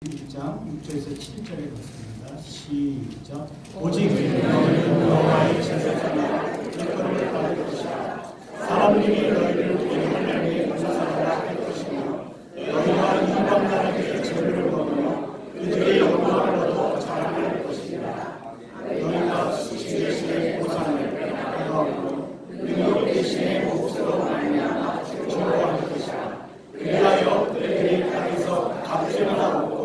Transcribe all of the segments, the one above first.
1장 6절에서 7절에 그렇습니다. 시작. 오직 너희는 여호와의 제사장이라 일컬음을 받을 것이라. 사람들이 너희를 그 하나님의 군사사라 할 것이며 너희가 이방 나라들의 재물을 먹으며 그들의 영광을 얻어 자랑할 것이라. 너희가 수치 대신에 보상을 배워하고 능력 대신에 몫으로 말미암아 즐거워할 것이라. 그리하여 그들의 땅에서 값을 얻고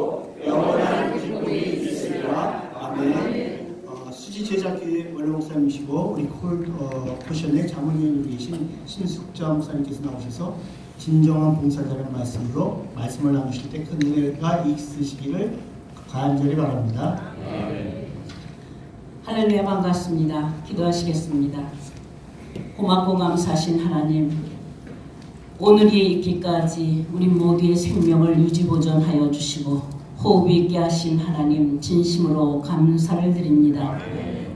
영원한 기쁨이 있으리라. 아멘. 수지 제자교회 원로 목사님이시고 우리 포션의 자문위원으로 계신 신숙자 목사님께서 나오셔서 진정한 봉사자라는 말씀으로 말씀을 나누실 때 큰 은혜가 있으시기를 간절히 바랍니다. 아멘. 할렐루야, 반갑습니다. 기도하시겠습니다. 고맙고 감사하신 하나님, 오늘이 있기까지 우리 모두의 생명을 유지보존하여 주시고 호흡이 있게 하신 하나님, 진심으로 감사를 드립니다.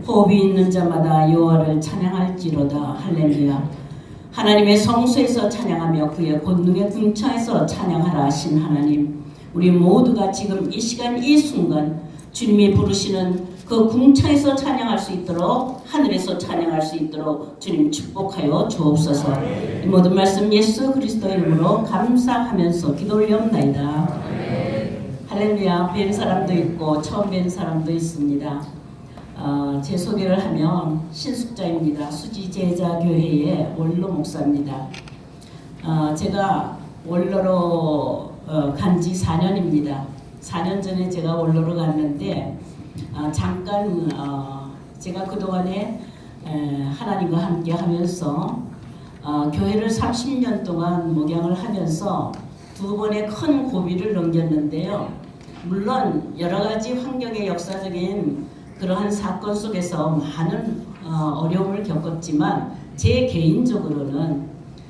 호흡이 있는 자마다 여호와를 찬양할지로다. 할렐루야. 하나님의 성소에서 찬양하며 그의 권능의 궁창에서 찬양하라 하신 하나님, 우리 모두가 지금 이 시간 이 순간 주님이 부르시는 그 궁창에서 찬양할 수 있도록, 하늘에서 찬양할 수 있도록 주님 축복하여 주옵소서. 이 모든 말씀 예수 그리스도의 이름으로 감사하면서 기도 올려옵나이다. 할렐루야. 뵌 사람도 있고 처음 뵌 사람도 있습니다. 제 소개를 하면 신숙자입니다. 수지제자교회의 원로 목사입니다. 제가 원로로 간지 4년입니다. 4년 전에 제가 원로로 갔는데 잠깐 제가 그동안에 하나님과 함께 하면서 교회를 30년 동안 목양을 하면서 두 번의 큰 고비를 넘겼는데요. 물론 여러 가지 환경의 역사적인 그러한 사건 속에서 많은 어려움을 겪었지만 제 개인적으로는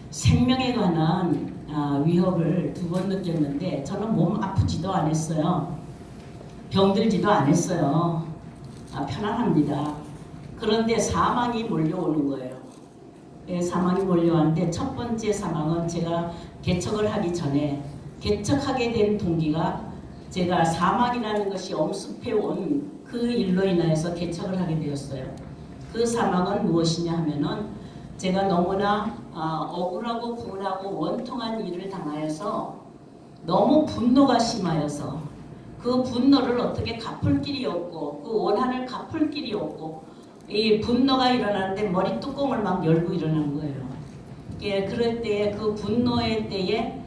생명에 관한 위협을 두 번 느꼈는데 저는 몸 아프지도 않았어요. 병들지도 않았어요. 편안합니다. 그런데 사망이 몰려오는 거예요. 사망이 몰려왔는데 첫 번째 사망은 제가 개척을 하기 전에 개척하게 된 동기가 제가 사망이라는 것이 엄습해 온 그 일로 인하여서 개척을 하게 되었어요. 그 사망은 무엇이냐 하면은 제가 너무나 억울하고 분하고 원통한 일을 당하여서 너무 분노가 심하여서 그 분노를 어떻게 갚을 길이 없고 그 원한을 갚을 길이 없고 이 분노가 일어나는데 머리 뚜껑을 막 열고 일어난 거예요. 그럴 때에 그 분노의 때에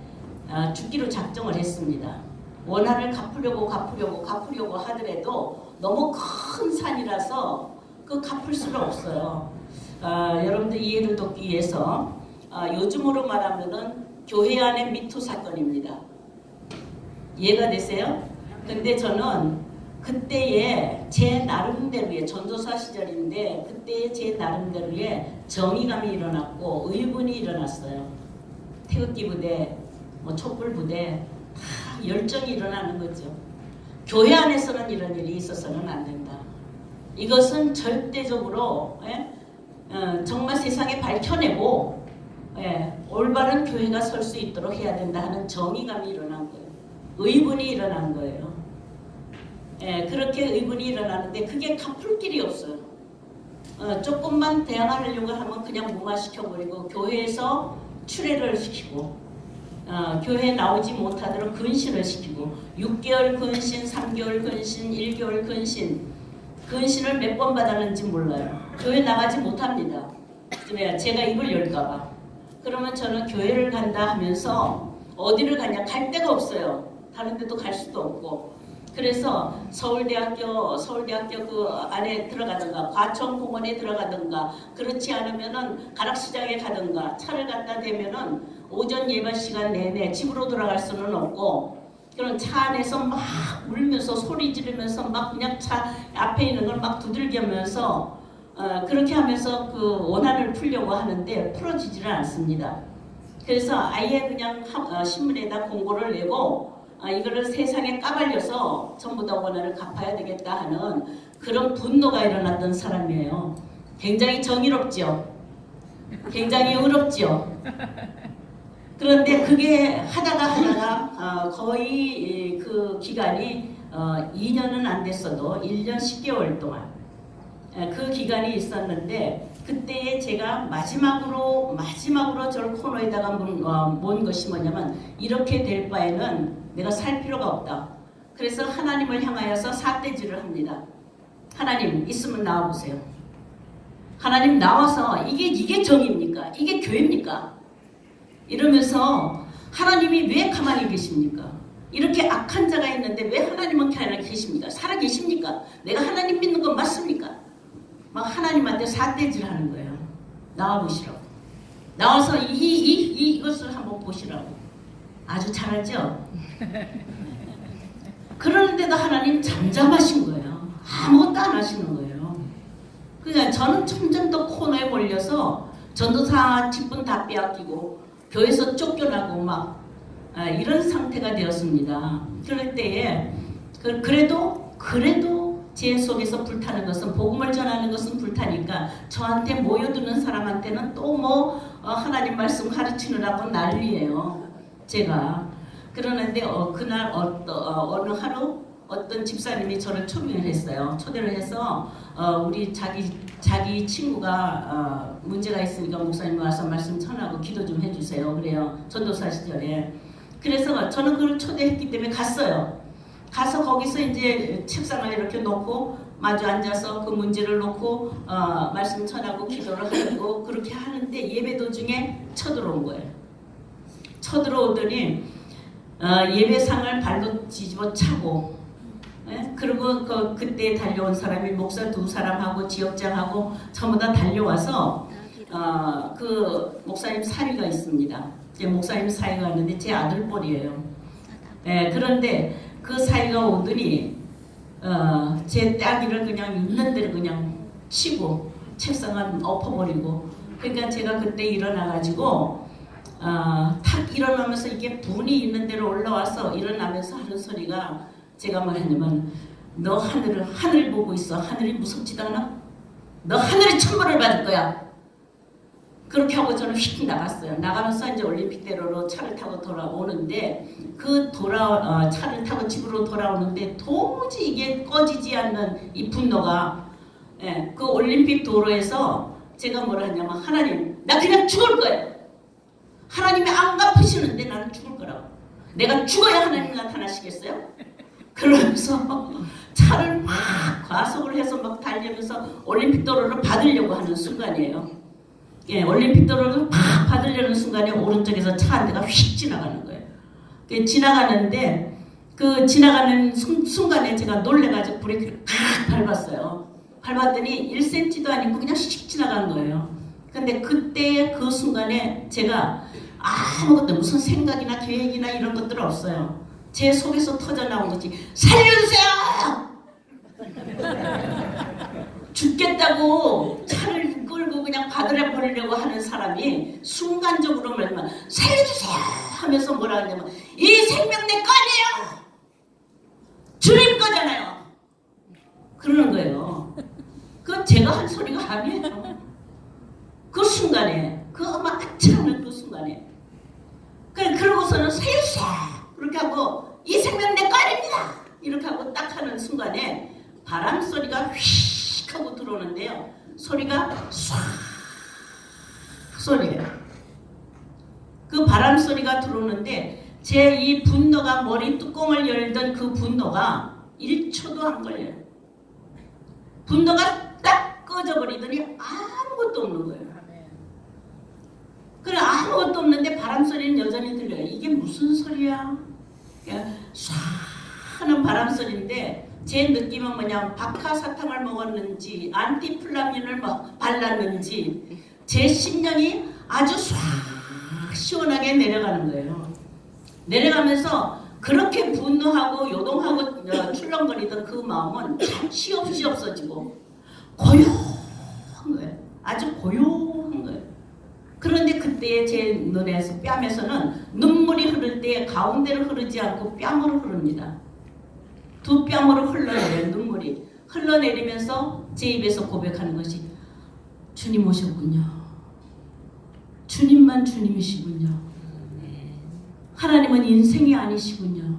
죽기로 작정을 했습니다. 원한을 갚으려고 하더라도 너무 큰 산이라서 그 갚을 수가 없어요. 여러분들 이해를 돕기 위해서 요즘으로 말하면은 교회 안의 미투 사건입니다. 이해가 되세요? 근데 저는 그때에 제 나름대로의 전도사 시절인데 그때에 제 나름대로의 정의감이 일어났고 의분이 일어났어요. 태극기 부대, 촛불 부대 다 열정이 일어나는 거죠. 교회 안에서는 이런 일이 있어서는 안 된다. 이것은 절대적으로 정말 세상에 밝혀내고 올바른 교회가 설 수 있도록 해야 된다 하는 정의감이 일어난 거예요. 의분이 일어난 거예요. 그렇게 의분이 일어나는데 그게 갚을 길이 없어요. 조금만 대항하려고 하면 그냥 무마시켜버리고 교회에서 출애를 시키고 교회에 나오지 못하도록 근신을 시키고 6개월 근신, 3개월 근신, 1개월 근신을 몇 번 받았는지 몰라요. 교회 나가지 못합니다. 제가 입을 열까봐. 그러면 저는 교회를 간다 하면서 어디를 가냐? 갈 데가 없어요. 다른 데도 갈 수도 없고. 그래서 서울대학교 그 안에 들어가든가 과천공원에 들어가든가 그렇지 않으면은 가락시장에 가든가 차를 갖다 대면은 오전 예배 시간 내내 집으로 돌아갈 수는 없고 그런 차 안에서 막 울면서 소리 지르면서 막 그냥 차 앞에 있는 걸 막 두들기면서 그렇게 하면서 그 원한을 풀려고 하는데 풀어지지를 않습니다. 그래서 아예 그냥 신문에다 공고를 내고 이거를 세상에 까발려서 전부 다 원한을 갚아야 되겠다 하는 그런 분노가 일어났던 사람이에요. 굉장히 정의롭죠. 굉장히 의롭죠. 그런데 그게 하다가 거의 그 기간이 2년은 안 됐어도 1년 10개월 동안 그 기간이 있었는데 그때에 제가 마지막으로 저를 코너에다가 모은 것이 뭐냐면 이렇게 될 바에는 내가 살 필요가 없다. 그래서 하나님을 향하여서 삿대질을 합니다. 하나님 있으면 나와보세요. 하나님 나와서 이게 정입니까? 이게 교회입니까? 이러면서 하나님이 왜 가만히 계십니까? 이렇게 악한 자가 있는데 왜 하나님은 가만히 계십니까? 살아 계십니까? 내가 하나님 믿는 건 맞습니까? 막 하나님한테 삿대질 하는 거예요. 나와보시라고. 나와서 이것을 한번 보시라고. 아주 잘하죠? 그러는데도 하나님 잠잠하신 거예요. 아무것도 안 하시는 거예요. 그러니까 저는 점점 더 코너에 몰려서 전도사 직분 다 빼앗기고 교회에서 쫓겨나고 막 이런 상태가 되었습니다. 그럴 때에 그래도 제 속에서 불타는 것은 복음을 전하는 것은 불타니까 저한테 모여드는 사람한테는 또 하나님 말씀 가르치느라고 난리예요. 제가 그러는데 그날 어느 하루 어떤 집사님이 저를 초빙을 했어요. 초대를 해서 우리 자기 친구가 문제가 있으니까 목사님 와서 말씀 전하고 기도 좀 해주세요. 그래요. 전도사 시절에. 그래서 저는 그걸 초대했기 때문에 갔어요. 가서 거기서 이제 책상을 이렇게 놓고 마주 앉아서 그 문제를 놓고 말씀 전하고 기도를 하고 그렇게 하는데 예배 도중에 쳐들어온 거예요. 쳐들어오더니 예배상을 발로 뒤집어 차고 그리고 그때 달려온 사람이 목사 2사람하고 지역장하고 전부 다 달려와서 그 목사님 사위가 있습니다. 제 목사님 사위가 있는데 제 아들뻘이에요. 그런데 그 사위가 오더니 제 딸기를 그냥 있는 대로 그냥 치고 책상을 엎어버리고 그러니까 제가 그때 일어나가지고 탁 일어나면서 이게 분이 있는 대로 올라와서 일어나면서 하는 소리가 제가 말했냐면 너 하늘을 보고 있어. 하늘이 무섭지도 않아? 너 하늘의 천벌을 받을 거야. 그렇게 하고 저는 휙 나갔어요. 나가면서 이제 올림픽대로로 차를 타고 돌아오는데 차를 타고 집으로 돌아오는데 도무지 이게 꺼지지 않는 이 분노가 그 올림픽 도로에서 제가 뭐라 하냐면 하나님 나 그냥 죽을 거예요. 하나님이 안 갚으시는데 나는 죽을 거라고. 내가 죽어야 하나님 나타나시겠어요? 그러면서 차를 막 과속을 해서 막 달리면서 올림픽 도로를 받으려고 하는 순간이에요. 올림픽 도로를 팍 받으려는 순간에 오른쪽에서 차 한 대가 휙 지나가는 거예요. 지나가는데 그 지나가는 순간에 제가 놀래가지고 브레이크를 팍 밟았어요. 밟았더니 1cm도 아니고 그냥 휙 지나간 거예요. 근데 그때 그 순간에 제가 아무것도 무슨 생각이나 계획이나 이런 것들 없어요. 제 속에서 터져나온 거지. 살려주세요! 죽겠다고 차를 끌고 그냥 바다에 버리려고 하는 사람이 순간적으로 말하면 살려주세요! 하면서 뭐라 하냐면 이 생명 내 거 아니에요! 주님 거잖아요! 그러는 거예요. 그건 제가 한 소리가 아니에요. 그 순간에 그 많지 않은 그 순간에 그러고서는 살려주세요! 그렇게 하고 이 생명 내 거 아닙니다! 이렇게 하고 딱 하는 순간에 바람 소리가 휙 하고 들어오는데요. 소리가 쏴 소리예요. 그 바람 소리가 들어오는데 제 이 분노가 머리 뚜껑을 열던 그 분노가 1초도 안 걸려요. 분노가 딱 꺼져버리더니 아무것도 없는 거예요. 그래 아무것도 없는데 바람 소리는 여전히 들려요. 이게 무슨 소리야? 그냥 쏴 하는 바람 소리인데 제 느낌은 뭐냐 박하사탕을 먹었는지 안티플라민을 발랐는지 제 심령이 아주 쏴 시원하게 내려가는 거예요. 내려가면서 그렇게 분노하고 요동하고 출렁거리던 그 마음은 잠시 없이 없어지고 고요한 거예요. 아주 고요한 거예요. 그런데 그때 제 눈에서 뺨에서는 눈물이 흐를 때 가운데로 흐르지 않고 뺨으로 흐릅니다. 두 뺨으로 흘러내려요. 눈물이 흘러내리면서 제 입에서 고백하는 것이 주님 오셨군요. 주님만 주님이시군요. 하나님은 인생이 아니시군요.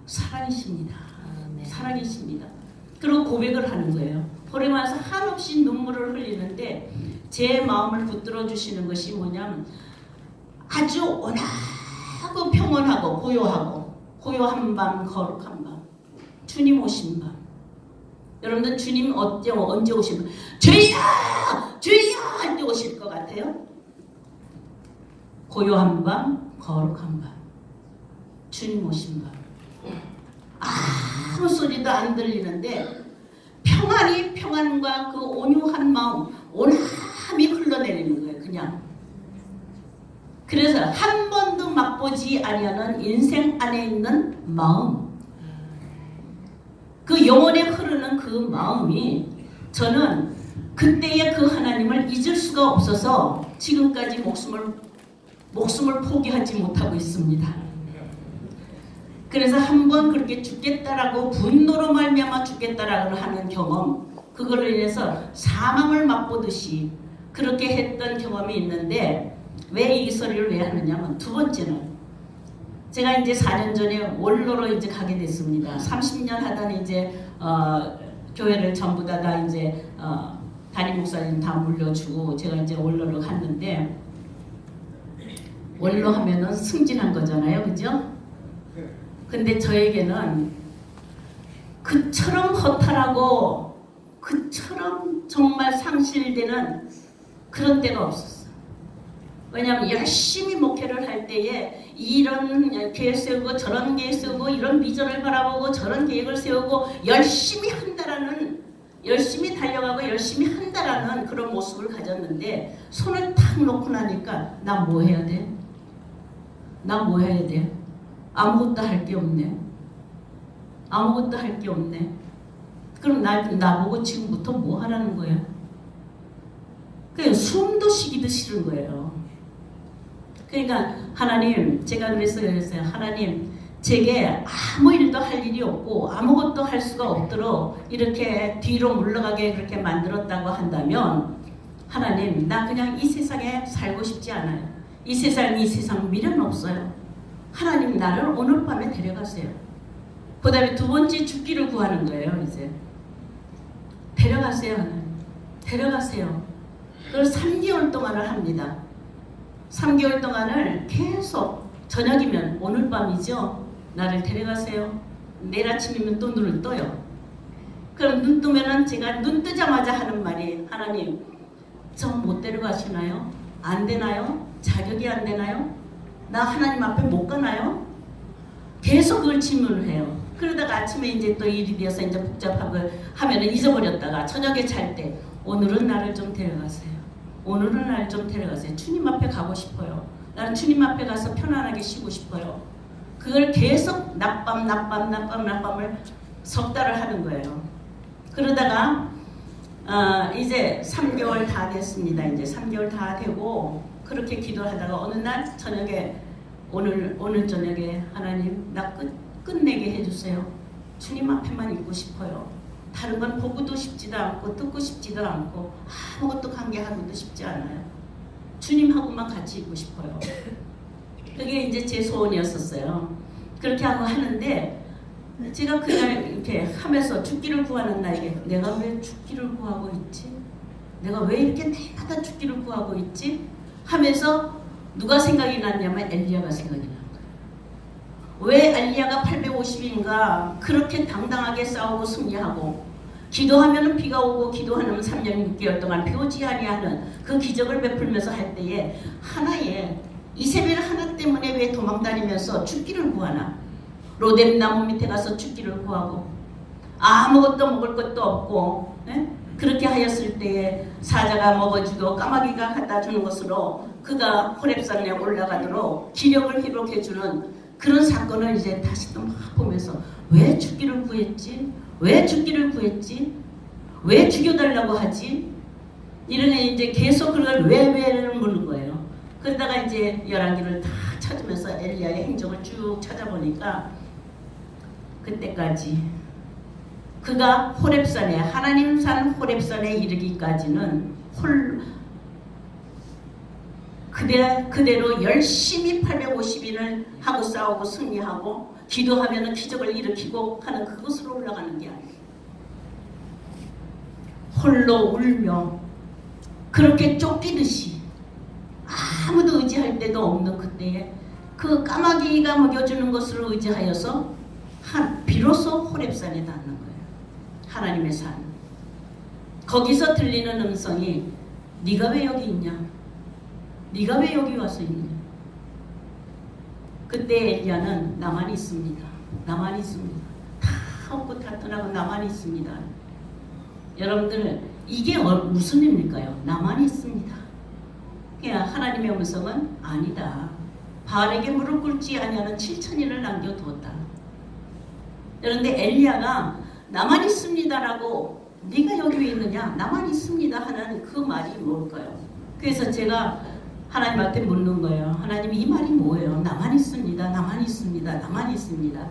사랑이십니다. 네. 사랑이십니다. 그리고 고백을 하는 거예요. 보리마에서 한없이 눈물을 흘리는데 제 마음을 붙들어 주시는 것이 뭐냐면 아주 온화하고 평온하고 고요한 밤, 거룩한 밤, 주님 오신 밤. 여러분들 주님 언제 오신 밤? 주여! 주여! 할 때 오실 것 같아요? 고요한 밤, 거룩한 밤, 주님 오신 밤. 아무 소리도 안 들리는데 평안과 그 온유한 마음, 온함이 흘러내리는 거예요. 그냥. 그래서 한 번도 맛보지 아니하는 인생 안에 있는 마음, 그 영혼에 흐르는 그 마음이 저는 그때의 그 하나님을 잊을 수가 없어서 지금까지 목숨을 포기하지 못하고 있습니다. 그래서 한번 그렇게 죽겠다라고 분노로 말미암아 죽겠다라고 하는 경험, 그걸로 인해서 사망을 맛보듯이 그렇게 했던 경험이 있는데 왜 이 소리를 왜 하느냐면 두 번째는 제가 이제 4년 전에 원로로 이제 가게 됐습니다. 30년 하던 이제 교회를 전부 다 이제 담임 목사님 다 물려주고 제가 이제 원로로 갔는데 원로 하면은 승진한 거잖아요, 그죠? 근데 저에게는 그처럼 허탈하고 그처럼 정말 상실되는 그런 때가 없었어요. 왜냐하면 열심히 목회를 할 때에 이런 계획 세우고 저런 계획 세우고 이런 비전을 바라보고 저런 계획을 세우고 열심히 한다라는, 열심히 달려가고 열심히 한다라는 그런 모습을 가졌는데 손을 탁 놓고 나니까 나 뭐 해야 돼? 나 뭐 해야 돼? 아무것도 할 게 없네. 아무것도 할 게 없네. 그럼 나보고 지금부터 뭐 하라는 거야? 그냥 숨도 쉬기도 싫은 거예요. 그러니까 하나님, 제가 그랬어요. 하나님, 제게 아무 일도 할 일이 없고 아무것도 할 수가 없도록 이렇게 뒤로 물러가게 그렇게 만들었다고 한다면 하나님, 나 그냥 이 세상에 살고 싶지 않아요. 이 세상 미련 없어요. 하나님, 나를 오늘 밤에 데려가세요. 그 다음에 두 번째 죽기를 구하는 거예요. 이제 데려가세요. 하나님. 데려가세요. 그걸 3개월 동안을 합니다. 3개월 동안을 계속 저녁이면 오늘 밤이죠. 나를 데려가세요. 내일 아침이면 또 눈을 떠요. 그럼 눈 뜨면은 제가 눈 뜨자마자 하는 말이 하나님, 저 못 데려가시나요? 안 되나요? 자격이 안 되나요? 나 하나님 앞에 못 가나요? 계속 그걸 질문을 해요. 그러다가 아침에 이제 또 일이 되어서 이제 복잡하고 하면은 잊어버렸다가 저녁에 잘 때 오늘은 나를 좀 데려가세요. 오늘은 나를 좀 데려가세요. 주님 앞에 가고 싶어요. 나는 주님 앞에 가서 편안하게 쉬고 싶어요. 그걸 계속 낮밤을 석 달을 하는 거예요. 그러다가 이제 3개월 다 됐습니다. 이제 3개월 다 되고 그렇게 기도하다가 어느 날 저녁에 오늘 저녁에 하나님, 나 끝내게 해주세요. 주님 앞에만 있고 싶어요. 다른 건 보고도 싶지도 않고 듣고 싶지도 않고 아무것도 관계하고도 싶지 않아요. 주님하고만 같이 있고 싶어요. 그게 이제 제 소원이었었어요. 그렇게 하고 하는데 제가 그날 이렇게 하면서 죽기를 구하는 나에게 내가 왜 죽기를 구하고 있지? 내가 왜 이렇게 내마다 죽기를 구하고 있지? 하면서 누가 생각이 났냐면 엘리야가 생각이 난 거예요. 왜 엘리야가 850인가 그렇게 당당하게 싸우고 승리하고 기도하면 비가 오고 기도하면 3년 6개월 동안 비 오지 아니하는 그 기적을 베풀면서 할 때에 하나의 이세벨 하나 때문에 왜 도망다니면서 죽기를 구하나? 로뎀 나무 밑에 가서 죽기를 구하고 아무것도 먹을 것도 없고 그렇게 하였을 때에 사자가 먹어주고 까마귀가 갖다 주는 것으로 그가 호렙산에 올라가도록 기력을 회복해주는 그런 사건을 이제 다시 또 막 보면서 왜 죽기를 구했지? 왜 죽기를 구했지? 왜 죽여달라고 하지? 이런 이제 계속 그걸 왜를 묻는 거예요. 그러다가 이제 열왕기를 다 찾으면서 엘리야의 행적을 쭉 찾아보니까 그때까지 그가 호렙산에 하나님 산 호렙산에 이르기까지는 그대로 열심히 850인을 하고 싸우고 승리하고 기도하면 기적을 일으키고 하는 그것으로 올라가는 게 아니에요. 홀로 울며 그렇게 쫓기듯이 아무도 의지할 데도 없는 그때에 그 까마귀가 먹여주는 것을 의지하여서 비로소 호렙산에 닿는 거예요. 하나님의 산. 거기서 들리는 음성이 네가 왜 여기 있냐? 네가 왜 여기 와서 있느냐? 그때 엘리야는 나만 있습니다. 나만 있습니다. 다 없고 다 떠나고 나만 있습니다. 여러분들 이게 무슨 일일까요? 나만 있습니다. 그냥 하나님의 음성은 아니다. 바알에게 무릎 꿇지 아니하는 7,000인을 남겨두었다. 그런데 엘리야가 나만 있습니다라고 네가 여기 왜 있느냐? 나만 있습니다 하는 그 말이 뭘까요? 그래서 제가 하나님한테 묻는 거예요. 하나님 이 말이 뭐예요? 나만 있습니다. 나만 있습니다. 나만 있습니다.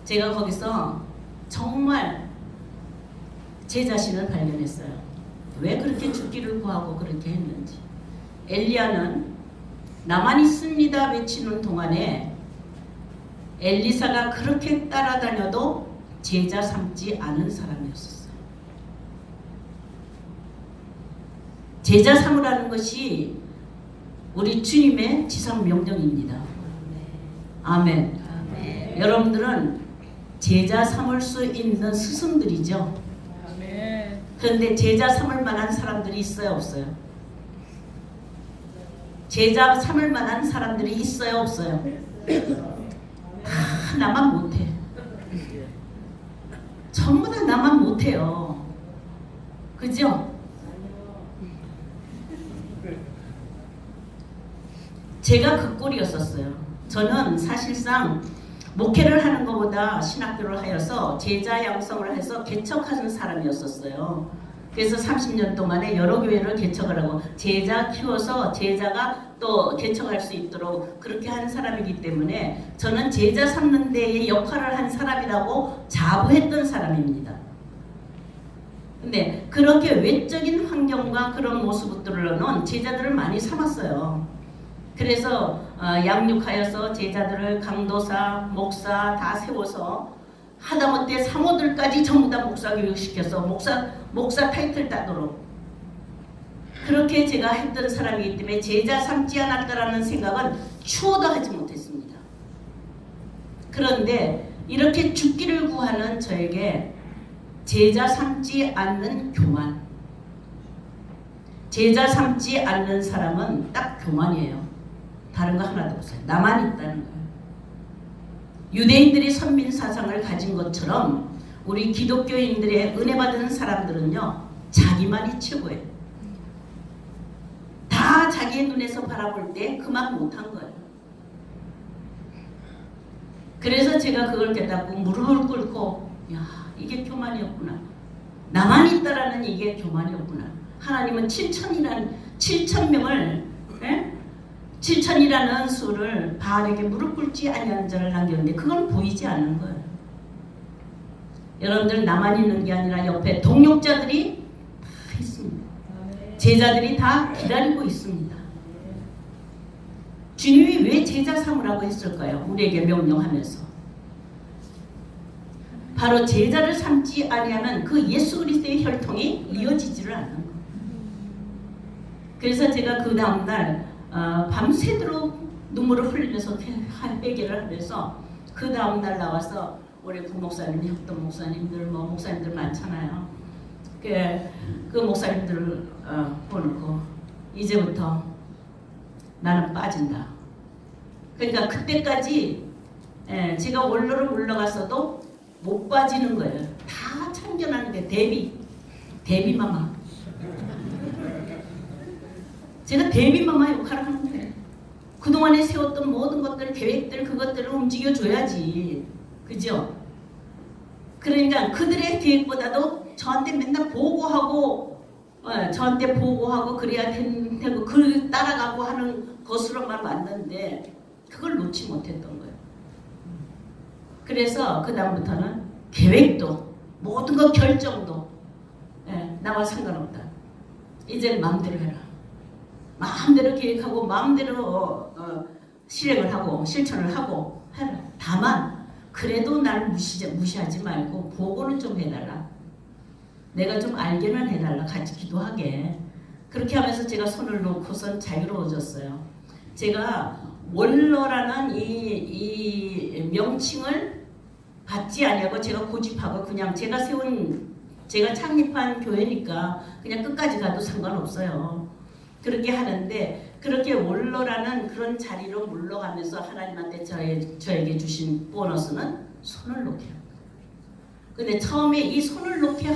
제가 거기서 정말 제 자신을 발견했어요. 왜 그렇게 죽기를 구하고 그렇게 했는지. 엘리야는 나만 있습니다 외치는 동안에 엘리사가 그렇게 따라다녀도 제자 삼지 않은 사람이었어요. 제자 삼으라는 것이 우리 주님의 지상 명령입니다. 아멘. 아멘. 여러분들은 제자 삼을 수 있는 스승들이죠. 아멘. 그런데 제자 삼을 만한 사람들이 있어요, 없어요? 제자 삼을 만한 사람들이 있어요, 없어요? 다 나만 못해. 전부 다 나만 못해요. 그죠? 제가 그 꼴이었었어요. 저는 사실상 목회를 하는 것보다 신학교를 하여서 제자 양성을 해서 개척하는 사람이었었어요. 그래서 30년 동안에 여러 교회를 개척을 하고 제자 키워서 제자가 또 개척할 수 있도록 그렇게 한 사람이기 때문에 저는 제자 삼는 데에 역할을 한 사람이라고 자부했던 사람입니다. 근데 그렇게 외적인 환경과 그런 모습들로는 제자들을 많이 삼았어요. 그래서 양육하여서 제자들을 강도사, 목사 다 세워서 하다못해 사모들까지 전부 다 목사 교육시켜서 목사 타이틀 따도록 그렇게 제가 했던 사람이기 때문에 제자 삼지 않았다라는 생각은 추호도 하지 못했습니다. 그런데 이렇게 죽기를 구하는 저에게 제자 삼지 않는 교만, 제자 삼지 않는 사람은 딱 교만이에요. 다른 거 하나도 없어요. 나만 있다는 거예요. 유대인들이 선민 사상을 가진 것처럼 우리 기독교인들의 은혜 받은 사람들은요, 자기만이 최고예요. 다 자기의 눈에서 바라볼 때 그만 못한 거예요. 그래서 제가 그걸 깨닫고 무릎을 꿇고, 야, 이게 교만이었구나. 나만 있다라는 이게 교만이었구나. 하나님은 7,000명을 7,000이라는 수를 바알에게 무릎 꿇지 아니하는 자를 남겼는데 그건 보이지 않는 거예요. 여러분들 나만 있는 게 아니라 옆에 동역자들이 다 있습니다. 제자들이 다 기다리고 있습니다. 주님이 왜 제자 삼으라고 했을까요? 우리에게 명령하면서. 바로 제자를 삼지 아니하는 그 예수 그리스도의 혈통이 이어지지를 않는 거예요. 그래서 제가 그 다음날 밤새도록 눈물을 흘리면서 회개를 하면서 그 다음날 나와서 우리 부목사님, 협동 목사님들, 목사님들 많잖아요. 그 목사님들을 보놓고 이제부터 나는 빠진다. 그러니까 그때까지 제가 원로를 물러갔어도 못 빠지는 거예요. 다 참견하는 게 데뷔마마. 제가 데뷔마마 역할을 하는 거예요. 그동안에 세웠던 모든 것들, 계획들, 그것들을 움직여줘야지. 그죠? 그러니까 그들의 계획보다도 저한테 맨날 보고하고, 그래야 되고, 그 따라가고 하는 것으로만 왔는데, 그걸 놓지 못했던 거예요. 그래서 그다음부터는 계획도, 모든 것 결정도, 나와 상관없다. 이제 마음대로 해라. 마음대로 계획하고 마음대로 실행을 하고 실천을 하고 해라. 다만 그래도 날 무시하지 말고 보고는 좀 해달라. 내가 좀 알게는 해달라. 같이 기도하게. 그렇게 하면서 제가 손을 놓고선 자유로워졌어요. 제가 원로라는 이 명칭을 받지 아니하고 제가 고집하고 그냥 제가 창립한 교회니까 그냥 끝까지 가도 상관없어요. 그렇게 하는데 그렇게 원로라는 그런 자리로 물러가면서 하나님한테 저에게 주신 보너스는 손을 놓게 합니다. 근데 처음에 이 손을 놓게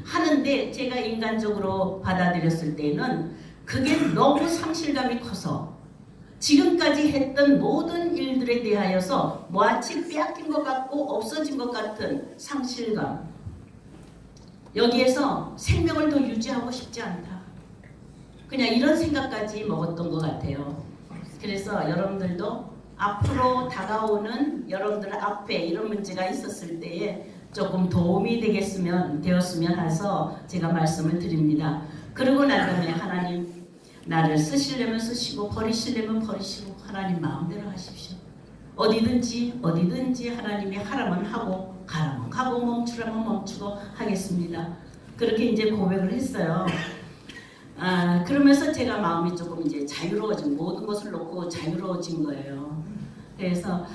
하는데 제가 인간적으로 받아들였을 때는 그게 너무 상실감이 커서 지금까지 했던 모든 일들에 대하여서 마치 빼앗긴 것 같고 없어진 것 같은 상실감, 여기에서 생명을 더 유지하고 싶지 않다. 그냥 이런 생각까지 먹었던 것 같아요. 그래서 여러분들도 앞으로 다가오는 여러분들 앞에 이런 문제가 있었을 때에 조금 도움이 되었으면 해서 제가 말씀을 드립니다. 그러고 난 다음에 하나님 나를 쓰시려면 쓰시고 버리시려면 버리시고 하나님 마음대로 하십시오. 어디든지 하나님이 하라면 하고 가라면 가고 멈추라면 멈추고 하겠습니다. 그렇게 이제 고백을 했어요. 그러면서 제가 마음이 조금 이제 자유로워진, 모든 것을 놓고 자유로워진 거예요. 그래서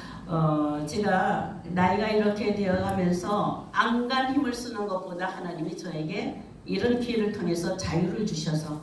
제가 나이가 이렇게 되어가면서 안간 힘을 쓰는 것보다 하나님이 저에게 이런 기회를 통해서 자유를 주셔서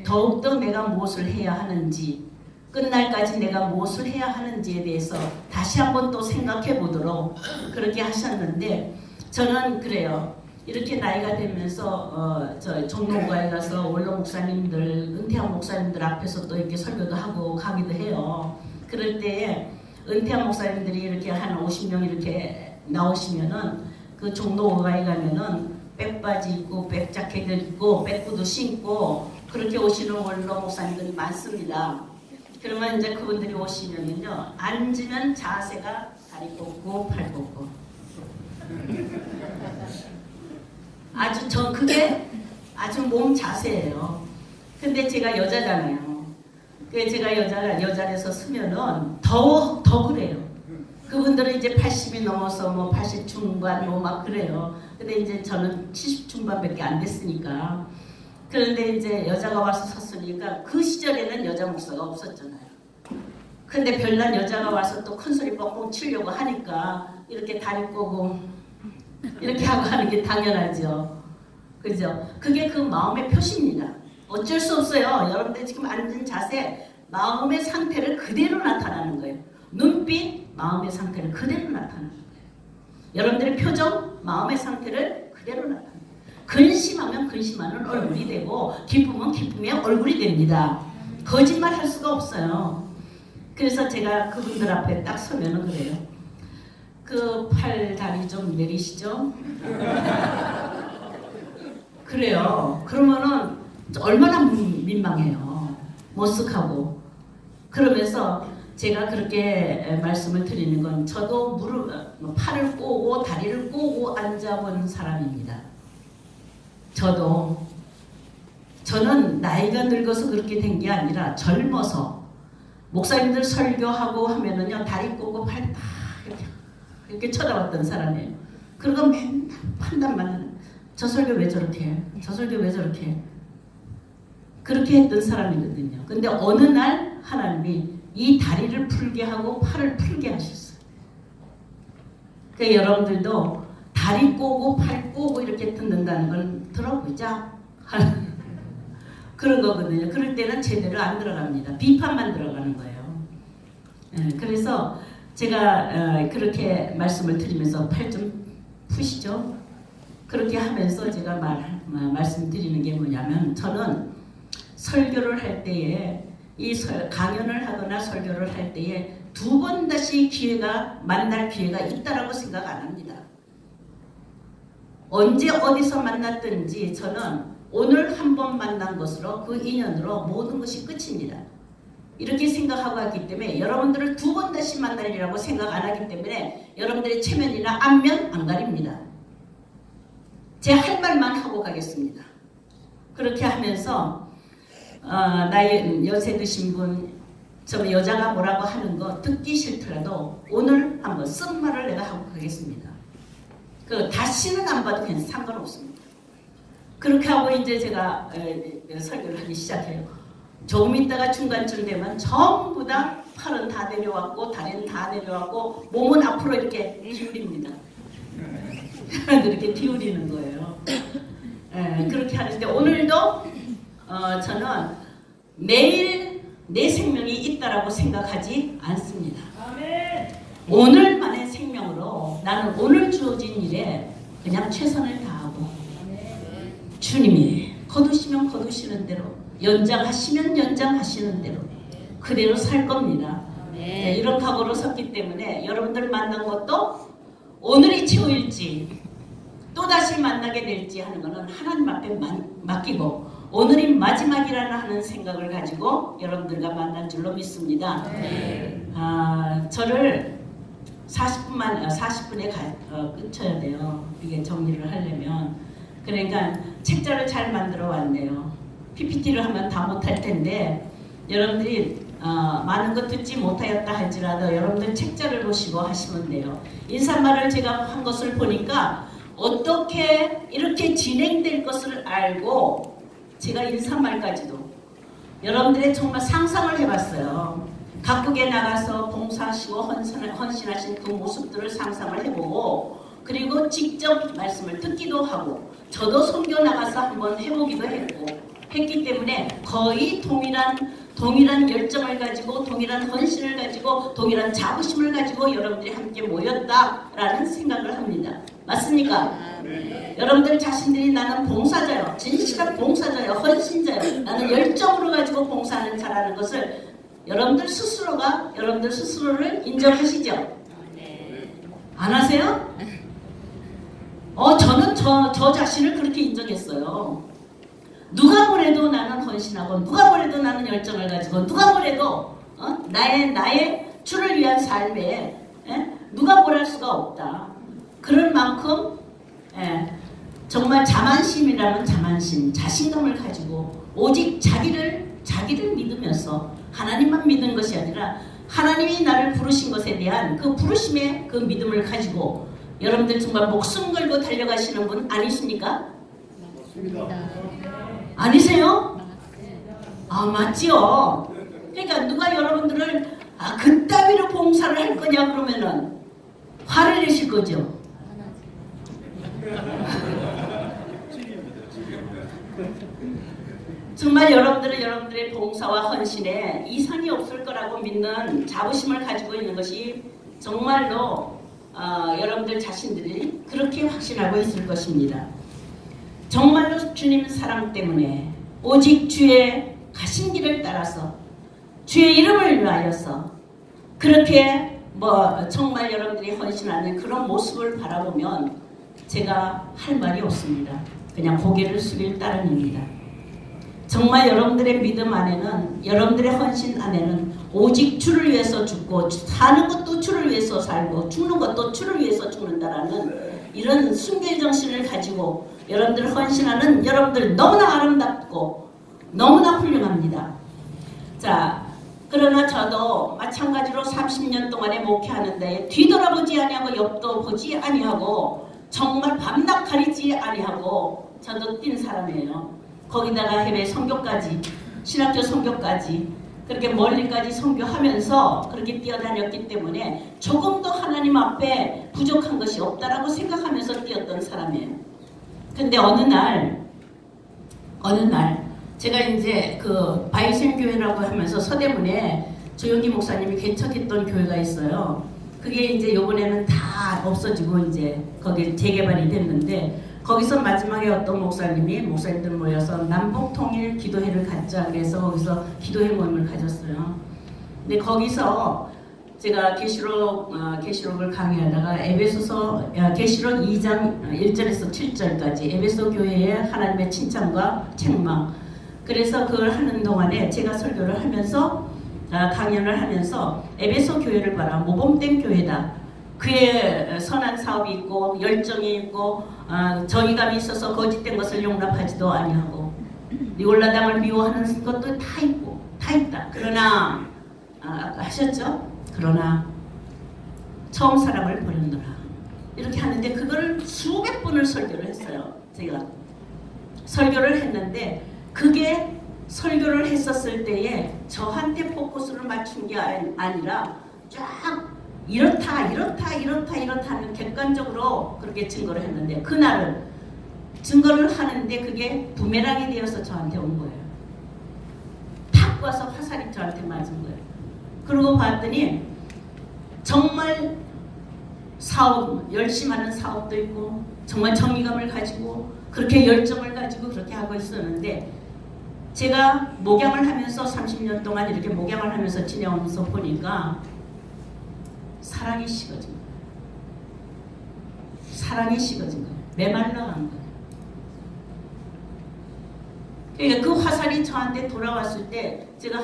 더욱더 내가 무엇을 해야 하는지, 끝날까지 내가 무엇을 해야 하는지에 대해서 다시 한번 또 생각해 보도록 그렇게 하셨는데, 저는 그래요. 이렇게 나이가 되면서 저 종로가에 가서 원로 목사님들, 은퇴한 목사님들 앞에서 또 이렇게 설교도 하고 가기도 해요. 그럴 때 은퇴한 목사님들이 이렇게 한 50명 이렇게 나오시면은 그 종로가에 가면은 백바지 입고 백자켓 입고 백구도 신고 그렇게 오시는 원로 목사님들이 많습니다. 그러면 이제 그분들이 오시면은요, 앉으면 자세가 다리 뻗고 팔 뻗고 그게 아주 몸 자세예요. 근데 제가 여자잖아요. 제가 여자라서 쓰면은 더 그래요. 그분들은 이제 80이 넘어서 뭐 80 중반 뭐 막 그래요. 근데 이제 저는 70 중반밖에 안 됐으니까. 그런데 이제 여자가 와서 섰으니까 그 시절에는 여자 목사가 없었잖아요. 근데 별난 여자가 와서 또 큰 소리 뻥뻥 치려고 하니까 이렇게 다리 꼬고 이렇게 하고 하는 게 당연하죠. 그죠? 그게 그 마음의 표시입니다. 어쩔 수 없어요. 여러분들 지금 앉은 자세, 마음의 상태를 그대로 나타나는 거예요. 눈빛, 마음의 상태를 그대로 나타나는 거예요. 여러분들의 표정, 마음의 상태를 그대로 나타나는 거예요. 근심하면 근심하는 얼굴이 되고 기쁘면 기쁨의 얼굴이 됩니다. 거짓말 할 수가 없어요. 그래서 제가 그분들 앞에 딱 서면은 그래요. 그 팔 다리 좀 내리시죠. 그래요. 그러면은 얼마나 민망해요. 머쓱하고. 그러면서 제가 그렇게 말씀을 드리는 건 저도 팔을 꼬고 다리를 꼬고 앉아본 사람입니다. 저는 나이가 늙어서 그렇게 된 게 아니라 젊어서 목사님들 설교하고 하면은요, 다리 꼬고 팔 딱 이렇게 쳐다봤던 사람이에요. 그리고 맨날 판단만 하는, 저 설교 왜 저렇게 해? 저 설교 왜 저렇게 해? 그렇게 했던 사람이거든요. 근데 어느 날 하나님이 이 다리를 풀게 하고 팔을 풀게 하셨어요. 그러니까 여러분들도 다리 꼬고 팔 꼬고 이렇게 듣는다는 걸 들어보자 하는 그런 거거든요. 그럴 때는 제대로 안 들어갑니다. 비판만 들어가는 거예요. 그래서 제가 그렇게 말씀을 드리면서 팔 좀 푸시죠. 그렇게 하면서 제가 말씀드리는 게 뭐냐면, 저는 설교를 할 때에 강연을 하거나 설교를 할 때에 두 번 다시 만날 기회가 있다라고 생각 안 합니다. 언제 어디서 만났든지 저는 오늘 한 번 만난 것으로 그 인연으로 모든 것이 끝입니다. 이렇게 생각하고 하기 때문에 여러분들을 두 번 다시 만날이라고 생각 안 하기 때문에 여러분들의 체면이나 안면 안 가립니다. 제 할 말만 하고 가겠습니다. 그렇게 하면서 나이 연세 드신 분, 저 여자가 뭐라고 하는 거 듣기 싫더라도 오늘 한번 쓴 말을 내가 하고 가겠습니다. 다시는 안 봐도 그냥 상관없습니다. 그렇게 하고 이제 제가 설교를 하기 시작해요. 조금 있다가 중간쯤 되면 전부 다 팔은 다 내려왔고 다리는 다 내려왔고 몸은 앞으로 이렇게 기울입니다. 이렇게 기울이는 거예요. 그렇게 하는데 오늘도 저는 매일 내 생명이 있다라고 생각하지 않습니다. 오늘만의 생명으로 나는 오늘 주어진 일에 그냥 최선을 다하고 주님이 거두시면 거두시는 대로 연장하시면 연장하시는 대로 그대로 살 겁니다. 이런 각오로 섰기 때문에 여러분들 만난 것도 오늘이 최후일지 또다시 만나게 될지 하는 것은 하나님 앞에 맡기고 오늘이 마지막이라는 하는 생각을 가지고 여러분들과 만난 줄로 믿습니다. 저를 40분에 끝쳐야 돼요. 이게 정리를 하려면. 그러니까 책자를 잘 만들어 왔네요. PPT를 하면 다 못할 텐데 여러분들이 많은 것 듣지 못하였다 할지라도 여러분들 책자를 보시고 하시면 돼요. 인사말을 제가 한 것을 보니까 어떻게 이렇게 진행될 것을 알고 제가 인사말까지도 여러분들의 정말 상상을 해봤어요. 각국에 나가서 봉사하시고 헌신하신 그 모습들을 상상을 해보고 그리고 직접 말씀을 듣기도 하고 저도 선교 나가서 한번 해보기도 했기 때문에 거의 동일한 열정을 가지고 동일한 헌신을 가지고 동일한 자부심을 가지고 여러분들이 함께 모였다라는 생각을 합니다. 맞습니까? 여러분들 자신들이 나는 봉사자요, 진실한 봉사자요, 헌신자요, 나는 열정으로 가지고 봉사하는 자라는 것을 여러분들 스스로가 여러분들 스스로를 인정하시죠? 안 하세요? 저는 저 자신을 그렇게 인정했어요. 누가 뭐래도 나는 헌신하고 누가 뭐래도 나는 열정을 가지고 누가 뭐래도 나의 주를 위한 삶에 누가 뭐랄 수가 없다. 그럴 만큼 정말 자만심이라면 자만심, 자신감을 가지고 오직 자기를 믿으면서 하나님만 믿는 것이 아니라 하나님이 나를 부르신 것에 대한 그 부르심의 그 믿음을 가지고 여러분들 정말 목숨 걸고 달려가시는 분 아니십니까? 맞습니다. 아니세요? 맞지요. 그러니까 누가 여러분들을 그따위로 봉사를 할 거냐 그러면은 화를 내실 거죠. 정말 여러분들은 여러분들의 봉사와 헌신에 이상이 없을 거라고 믿는 자부심을 가지고 있는 것이 정말로 여러분들 자신들이 그렇게 확신하고 있을 것입니다. 정말로 주님 사랑 때문에 오직 주의 가신 길을 따라서 주의 이름을 위하여서 그렇게 정말 여러분들이 헌신하는 그런 모습을 바라보면 제가 할 말이 없습니다. 그냥 고개를 숙일 따름입니다. 정말 여러분들의 믿음 안에는 여러분들의 헌신 안에는 오직 주를 위해서 죽고 사는 것도 주를 위해서 살고 죽는 것도 주를 위해서 죽는다라는 이런 순결 정신을 가지고 여러분들 헌신하는 여러분들 너무나 아름답고 너무나 훌륭합니다. 자, 그러나 저도 마찬가지로 30년 동안에 목회하는데 뒤돌아보지 아니하고 옆도 보지 아니하고 정말 밤낮 가리지 아니하고 저도 뛴 사람이에요. 거기다가 해외 선교까지 신학교 선교까지 그렇게 멀리까지 선교하면서 그렇게 뛰어다녔기 때문에 조금도 하나님 앞에 부족한 것이 없다라고 생각하면서 뛰었던 사람이에요. 근데 어느 날 제가 이제 그 바이센 교회라고 하면서 서대문에 조영기 목사님이 개척했던 교회가 있어요. 그게 이제 요번에는 다 없어지고 이제 거기 재개발이 됐는데 거기서 마지막에 어떤 목사님들 모여서 남북통일 기도회를 갖자 그래서 거기서 기도회 모임을 가졌어요. 근데 거기서 제가 계시록을 강의하다가 에베소서 계시록 2장 1절에서 7절까지 에베소 교회의 하나님의 칭찬과 책망 그래서 그걸 하는 동안에 제가 설교를 하면서 강연을 하면서 에베소 교회를 봐라 모범된 교회다. 그의 선한 사업이 있고 열정이 있고 정의감이 있어서 거짓된 것을 용납하지도 아니하고 니골라당을 미워하는 것도 다 있고 다 있다. 그러나 아까 하셨죠? 그러나 처음 사랑을 버렸노라. 이렇게 하는데 그거를 수백 번을 설교를 했어요. 제가 설교를 했는데 그게 설교를 했었을 때에 저한테 포커스를 맞춘 게 아니라 쫙 이렇다 하는 객관적으로 그렇게 증거를 했는데 그날은 증거를 하는데 그게 부메랑이 되어서 저한테 온 거예요. 탁 와서 화살이 저한테 맞은 거예요. 그러고 봤더니 정말 사업, 열심히 하는 사업도 있고 정말 정의감을 가지고 그렇게 열정을 가지고 그렇게 하고 있었는데 제가 목양을 하면서 30년 동안 이렇게 목양을 하면서 지내면서 보니까 사랑이 식어진 거예요. 사랑이 식어진 거예요. 메말라간 거예요. 그러니까 그 화살이 저한테 돌아왔을 때 제가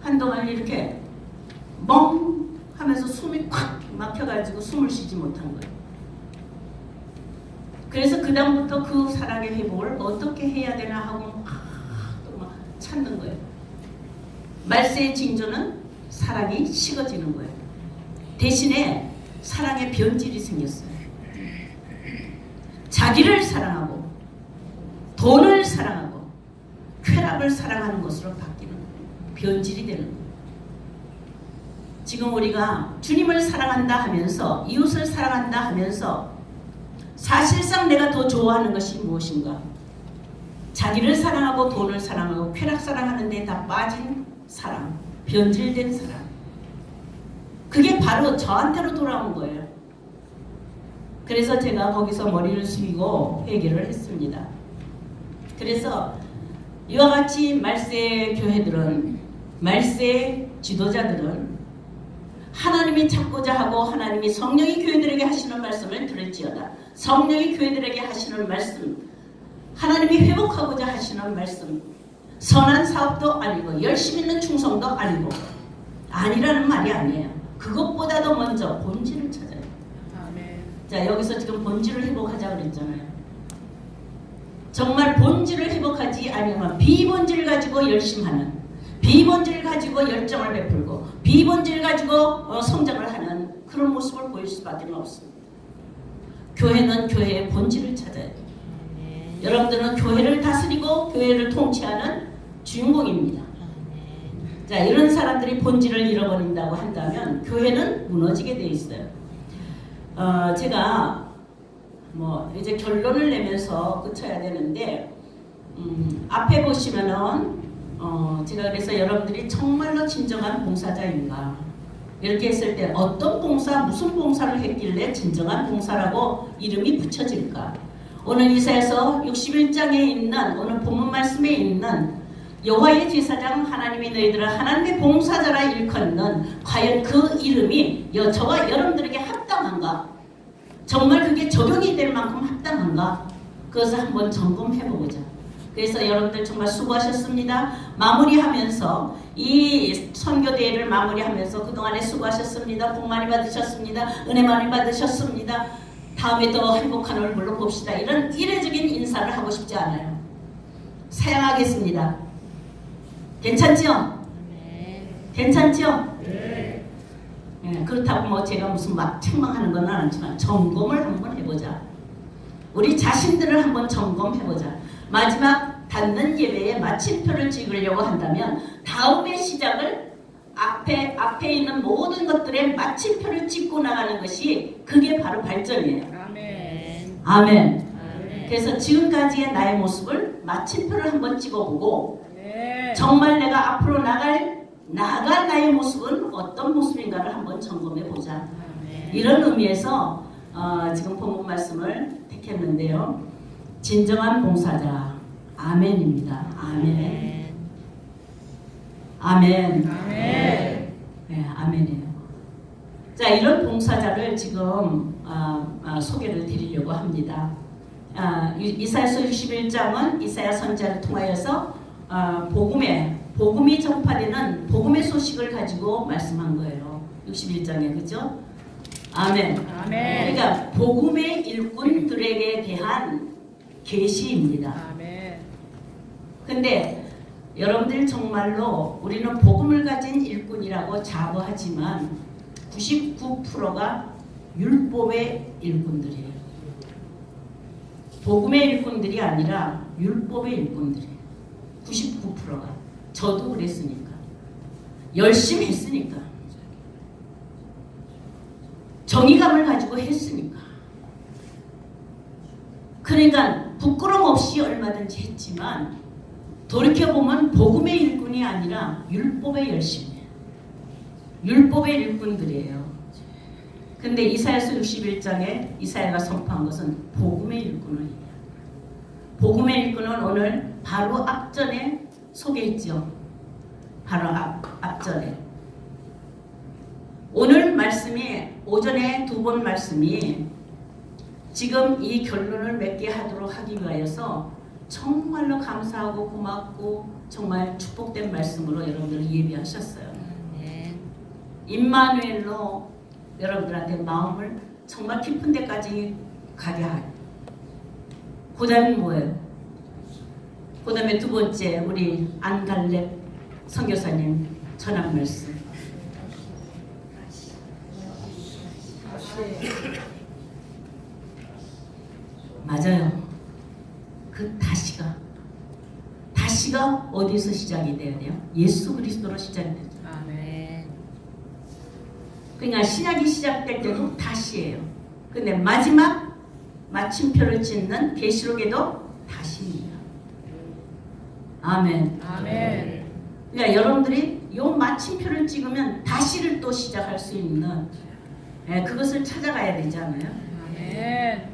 한동안 이렇게 멍 하면서 숨이 콱 막혀가지고 숨을 쉬지 못한 거예요. 그래서 그 다음부터 그 사랑의 회복을 어떻게 해야 되나 하고 또 막 찾는 거예요. 말세의 징조는 사랑이 식어지는 거예요. 대신에 사랑의 변질이 생겼어요. 자기를 사랑하고 돈을 사랑하고 쾌락을 사랑하는 것으로 바뀌는 거예요. 변질이 되는 거예요. 지금 우리가 주님을 사랑한다 하면서 이웃을 사랑한다 하면서 사실상 내가 더 좋아하는 것이 무엇인가? 자기를 사랑하고 돈을 사랑하고 쾌락 사랑하는 데 다 빠진 사랑, 변질된 사랑. 그게 바로 저한테로 돌아온 거예요. 그래서 제가 거기서 머리를 숙이고 회개를 했습니다. 그래서 이와 같이 말세 교회들은, 말세 지도자들은 하나님이 찾고자 하고 하나님이 성령이 교회들에게 하시는 말씀을 들을지어다. 성령이 교회들에게 하시는 말씀, 하나님이 회복하고자 하시는 말씀, 선한 사업도 아니고 열심 있는 충성도 아니고 아니라는 말이 아니에요. 그것보다도 먼저 본질을 찾아요. 아멘. 자, 여기서 지금 본질을 회복하자 그랬잖아요. 정말 본질을 회복하지 아니면 비본질 가지고 열심하는, 비본질 가지고 열정을 베풀고 비본질 가지고 성장을 하는 그런 모습을 보일 수밖에 없습니다. 교회는 교회의 본질을 찾아야 돼요. 여러분들은 교회를 다스리고 교회를 통치하는 주인공입니다. 자, 이런 사람들이 본질을 잃어버린다고 한다면 교회는 무너지게 돼 있어요. 제가 이제 결론을 내면서 끝쳐야 되는데 앞에 보시면은 제가 그래서 여러분들이 정말로 진정한 봉사자인가 이렇게 했을 때 어떤 봉사, 무슨 봉사를 했길래 진정한 봉사라고 이름이 붙여질까? 오늘 이사야서 61장에 있는 오늘 본문 말씀에 있는 여호와의 제사장 하나님이 너희들을 하나님의 봉사자라 일컫는 과연 그 이름이 저와 여러분들에게 합당한가? 정말 그게 적용이 될 만큼 합당한가? 그것을 한번 점검해보자. 그래서 여러분들 정말 수고하셨습니다. 마무리하면서 이 선교대회를 마무리하면서 그동안에 수고하셨습니다. 복 많이 받으셨습니다. 은혜 많이 받으셨습니다. 다음에 더 행복한 얼굴로 봅시다. 이런 이례적인 인사를 하고 싶지 않아요. 사양하겠습니다. 괜찮죠? 네. 괜찮죠? 네. 예, 그렇다고 제가 무슨 막 책망하는 건 아니지만 점검을 한번 해보자. 우리 자신들을 한번 점검해보자. 마지막 닫는 예배에 마침표를 찍으려고 한다면 다음의 시작을 앞에 있는 모든 것들의 마침표를 찍고 나가는 것이 그게 바로 발전이에요. 아멘. 아멘. 아멘. 그래서 지금까지의 나의 모습을 마침표를 한번 찍어보고 네. 정말 내가 앞으로 나갈 나의 모습은 어떤 모습인가를 한번 점검해보자. 아멘. 이런 의미에서 지금 본문 말씀을 택했는데요. 진정한 봉사자 아멘입니다. 아멘. 아멘. 아멘. 네, 아멘이에요. 자, 이런 봉사자를 지금 소개를 드리려고 합니다. 이사야서 61장은 이사야 선지자를 통하여서 복음이 전파되는 복음의 소식을 가지고 말씀한 거예요. 61장에 그죠? 아멘. 아멘. 그러니까 복음의 일꾼들에게 대한 계시입니다. 아멘. 근데 여러분들 정말로 우리는 복음을 가진 일꾼이라고 자부하지만 99%가 율법의 일꾼들이에요. 복음의 일꾼들이 아니라 율법의 일꾼들이에요. 99%가. 저도 그랬으니까. 열심히 했으니까. 정의감을 가지고 했으니까. 그러니까 부끄럼 없이 얼마든지 했지만 돌이켜보면 복음의 일꾼이 아니라 율법의 열심이에요. 율법의 일꾼들이에요. 근데 이사야서 61장에 이사야가 선포한 것은 복음의 일꾼을. 복음의 일꾼은 오늘 바로 앞전에 소개했죠. 바로 앞전에. 오늘 말씀이 오전에 두 번 말씀이 지금 이 결론을 맺게 하도록 하기 위하여서 정말로 감사하고 고맙고 정말 축복된 말씀으로 여러분들 예비하셨어요. 임마누엘로 여러분들한테 마음을 정말 깊은 데까지 가게 하요. 그 다음에 뭐예요? 그 다음에 두 번째 우리 안달렙 선교사님 전한 말씀. 맞아요. 그 다시가 어디서 시작이 돼야 돼요? 예수 그리스도로 시작이 되죠. 아멘. 그러니까 신약이 시작될 때도 다시예요. 근데 마지막 마침표를 짓는 계시록에도 다시입니다. 아멘. 아멘. 그러니까 여러분들이 이 마침표를 찍으면 다시를 또 시작할 수 있는 그것을 찾아가야 되잖아요. 아멘.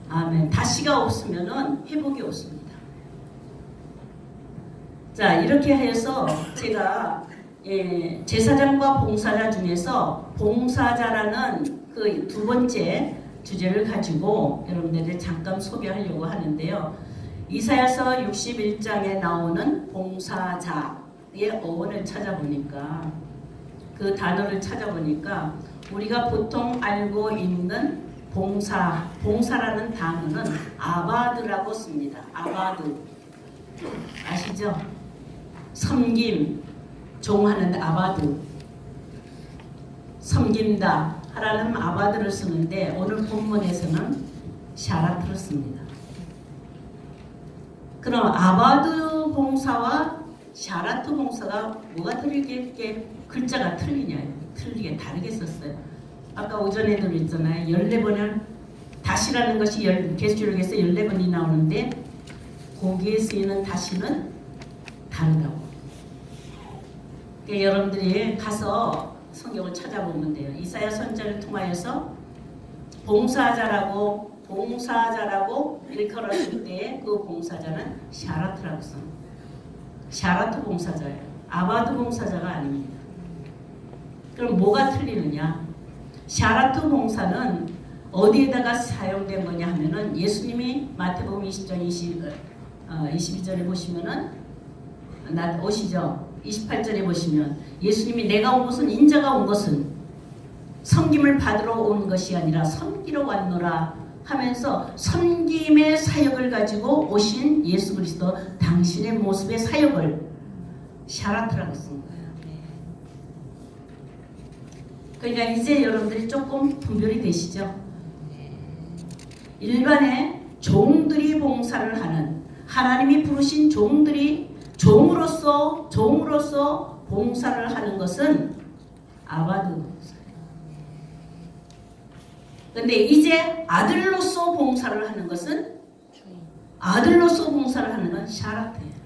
아멘. 다시가 없으면은 회복이 없습니다. 자, 이렇게 해서 제가 제사장과 봉사자 중에서 봉사자라는 그 두 번째 주제를 가지고 여러분들에게 잠깐 소개하려고 하는데요. 이사야서 61장에 나오는 봉사자의 어원을 찾아보니까 그 단어를 찾아보니까 우리가 보통 알고 있는 봉사라는 단어는 아바드라고 씁니다. 아바드 아시죠? 섬김, 종하는 아바드, 섬긴다 하라는 아바드를 쓰는데 오늘 본문에서는 샤라트를 씁니다. 그럼 아바드 봉사와 샤라트 봉사가 뭐가 틀리게 글자가 틀리게 다르게 썼어요. 아까 오전에도 있잖아요. 14번을 다시라는 것이 계시록에서 14번이 나오는데 거기에 쓰이는 다시는 다르다고. 그러니까 여러분들이 가서 성경을 찾아보면 돼요. 이사야 선지자를 통하여서 봉사자라고 일컬었을 때 그 봉사자는 샤라트라고 씁니다. 샤라트 봉사자예요. 아바드 봉사자가 아닙니다. 그럼 뭐가 틀리느냐? 샤라트 봉사는 어디에다가 사용된 거냐 하면은 예수님이 마태복음 20장 22절에 보시면은 오시죠. 28절에 보시면 예수님이 내가 온 것은 인자가 온 것은 섬김을 받으러 온 것이 아니라 섬기러 왔노라 하면서 섬김의 사역을 가지고 오신 예수 그리스도 당신의 모습의 사역을 샤라트라고 쓴 거예요. 그러니까 이제 여러분들이 조금 분별이 되시죠? 일반의 종들이 봉사를 하는 하나님이 부르신 종들이 종으로서 봉사를 하는 것은 아바드 봉사예요. 근데 이제 아들로서 봉사를 하는 것은 샤라트예요.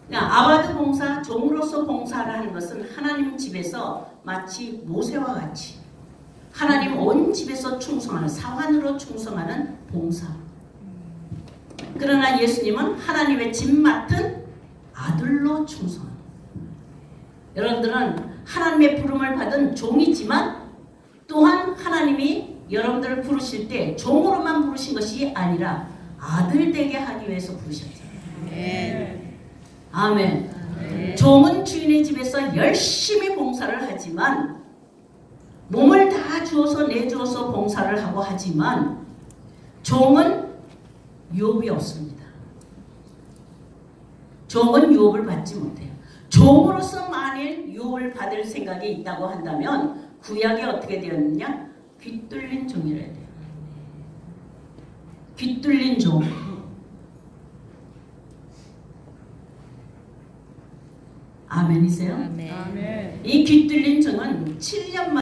그러니까 아바드 봉사, 종으로서 봉사를 하는 것은 하나님 집에서 마치 모세와 같이 하나님 온 집에서 충성하는 사환으로 충성하는 봉사. 그러나 예수님은 하나님의 집 맡은 아들로 충성합니다. 여러분들은 하나님의 부름을 받은 종이지만 또한 하나님이 여러분들을 부르실 때 종으로만 부르신 것이 아니라 아들 되게 하기 위해서 부르셨잖아요. 아멘. 아멘. 아멘. 종은 주인의 집에서 열심히 봉사를 하지만 몸을 다 주어서 내주어서 봉사를 하고 하지만 종은 유업이 없습니다. 종은 유업을 받지 못해요. 종으로서 만일 유업을 받을 생각이 있다고 한다면 구약이 어떻게 되었느냐? 귀뚫린 종이라 해야 돼요. 귀뚫린 종. 아멘이세요? 아멘. 이 귀뚫린 종은 7년